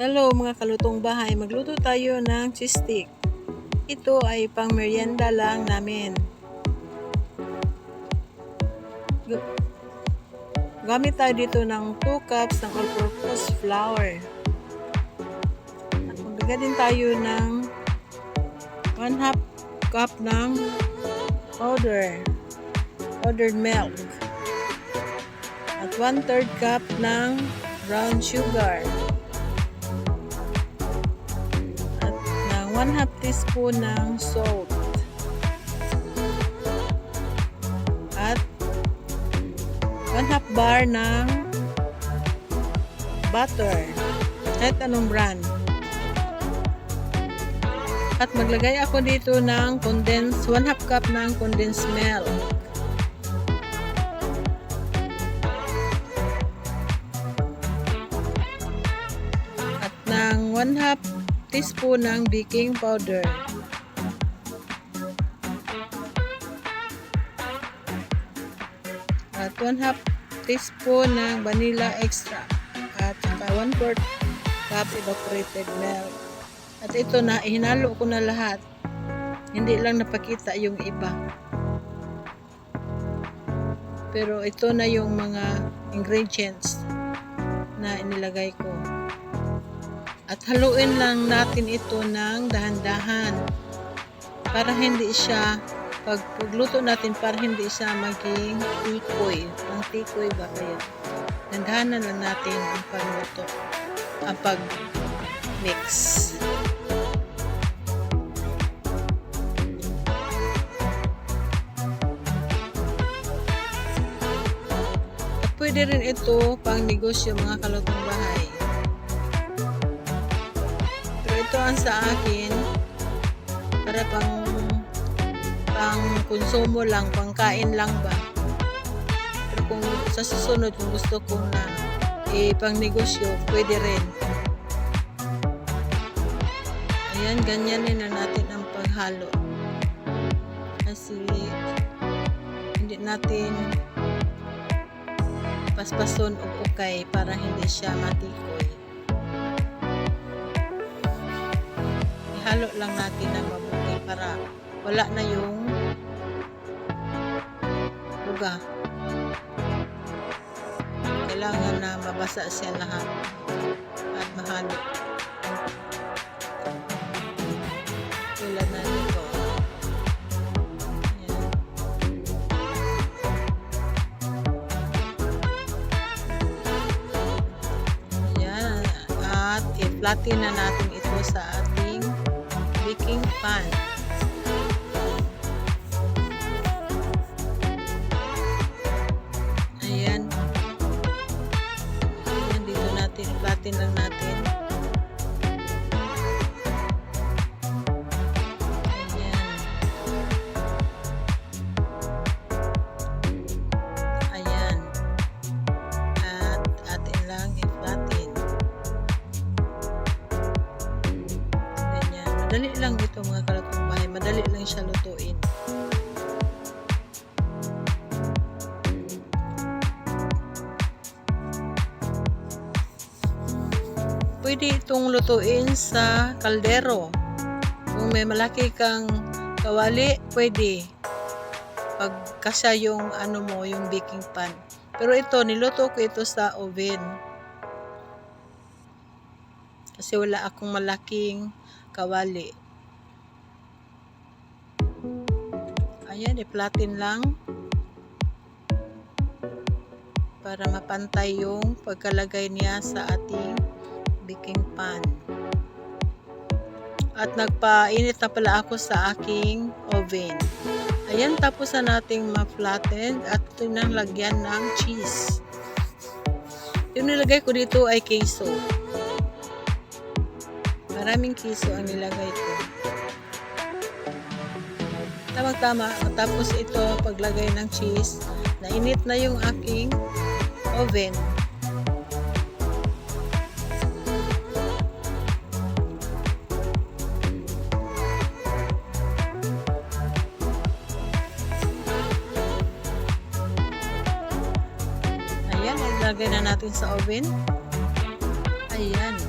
Hello mga kalutong bahay, magluto tayo ng cheese stick. Ito ay pang merienda lang namin. Gamit tayo dito ng 2 cups ng all-purpose flour. At maglagay din tayo ng 1/2 cup ng powdered milk. At 1/3 cup ng brown sugar. 1/2 teaspoon ng salt at 1/2 bar ng butter kahit anong brand. At maglagay ako dito ng 1/2 cup ng condensed milk at ng 1/2 teaspoon ng baking powder at 1/2 teaspoon ng vanilla extract at saka 1/4 cup evaporated milk. At ito na, hinalo ko na lahat, hindi lang napakita yung iba, pero ito na yung mga ingredients na inilagay ko. At haluin lang natin ito ng dahan-dahan para hindi siya, pagluto natin, para hindi siya maging tikoy. Ang tikoy ba kaya? Dahan-dahanan lang natin ang pagluto, ang pag-mix. At pwede rin ito pang negosyo mga kalutong bahay. Ito ang sa akin para pang konsumo lang, pangkain lang ba. Pero kung sa susunod, kung gusto kong na pang negosyo, pwede rin. Ayan, ganyanin na natin ang paghalo kasi hindi natin paspason o ukay para hindi siya matikoy. Halo lang natin ng mabuti para wala na yung buga. Kailangan na mabasa siya lahat at mahalo. Tulad na nito. Ayan. At i-flatten na natin ito sa ating baking pan. Ayan. Ayan, dito natin, flatten lang natin. Ayan. Ayan. At atin lang i-flatten. Madali lang ito mga kalutong bahay. Madali lang siya lutuin. Pwede itong lutuin sa kaldero. Kung may malaki kang kawali, pwede. Pagkasya yung yung baking pan. Pero ito, niluto ko ito sa oven. Kasi wala akong malaking kawali. Ayan, i-flatten lang para mapantay yung pagkalagay niya sa ating baking pan. At nagpainit na pala ako sa aking oven. Ayan, tapos na nating ma-flatten at ito nang lagyan ng cheese. Yung nilagay ko dito ay queso. Maraming queso ang nilagay ko. Tamang-tama. Tapos ito, paglagay ng cheese, nainit na yung aking oven. Ayan, ilagay na natin sa oven. Ayan.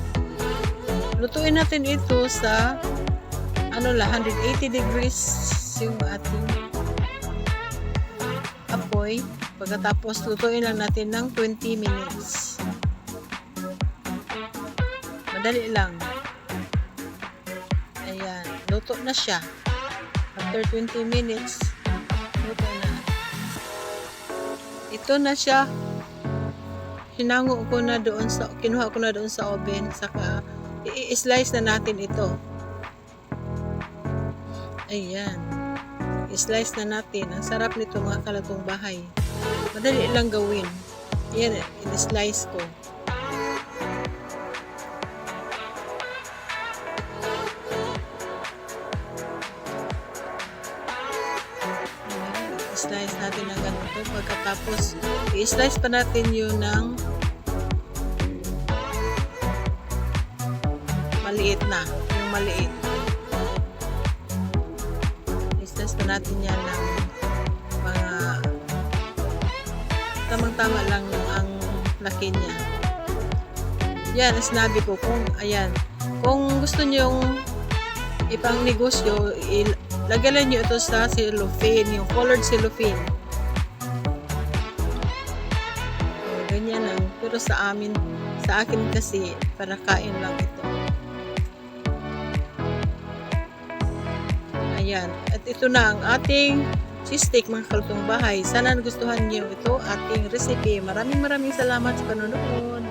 lutuin natin ito sa 180 degrees yung ating apoy. Pagkatapos lutuin lang natin ng 20 minutes. Madali lang. Ayan, luto na siya. After 20 minutes, luto na. Ito na siya. Hinango ko na doon sa, kinuha ko na doon sa oven, saka i-slice na natin ito. Ayan. I-slice na natin. Ang sarap nito mga kalatong bahay. Madali lang gawin. Ayan, i-slice ko. I-slice natin ng ganito. Pagkatapos, i-slice pa natin yun ng maliit na. Yung maliit. I-slice pa natin yan ng mga tamang-tama lang ang laki niya. Yan, sinabi ko kung, ayan, kung gusto nyo ipang negosyo, lagalan nyo ito sa cellophane, yung colored cellophane. Ganyan lang. Pero sa akin kasi, para kain lang ito. Ayan. At ito na ang ating cheese steak mga kalutong bahay. Sana nagustuhan niyo ito ating recipe. Maraming salamat sa panonood.